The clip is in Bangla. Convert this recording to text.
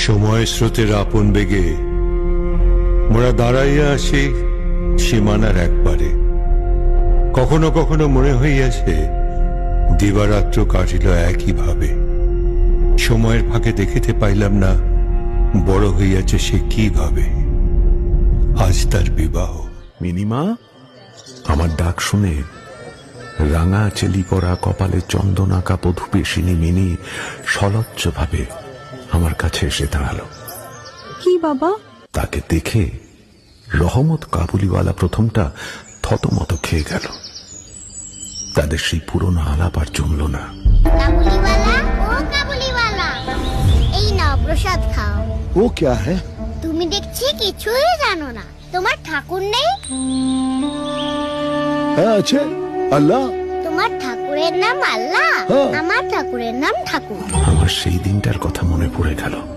সময় স্রোতের আপন বেগে মোরা দাঁড়াইয়া আসি সীমানার একবারে। কখনো কখনো মনে হইয়াছে দিবারাত্র কাটিল একইভাবে। সময়ের ফাঁকে দেখিতে পাইলাম না বড় হইয়াছে সে কিভাবে। আজ তার বিবাহ। মিনিমা, আমার ডাক শুনে রাঙা চেলি পরা কপালে চন্দন আঁকা বধূবেশিনী মিনি সলজ্জ ভাবে আমার কাছে এসে দাঁড়ালো। কি বাবা? তাকে দেখে রহমত কাবুলিওয়ালা প্রথমটা থতমত খেয়ে গেল। তাদের সেই পুরনো আলাপ আর জমল না। কাবুলিওয়ালা, ও কাবুলিওয়ালা, এই নাও প্রসাদ খাও। वो क्या है? তুমি দেখছি কিছুই জানো না। তোমার ঠাকুর নেই? अच्छा अल्लाह। তোমার ঠাকুরের নাম আল্লাহ, হ্যাঁ। আমার ঠাকুরের নাম ঠাকুর। আমার সেই দিনটার কথা মনে পড়ে গেল।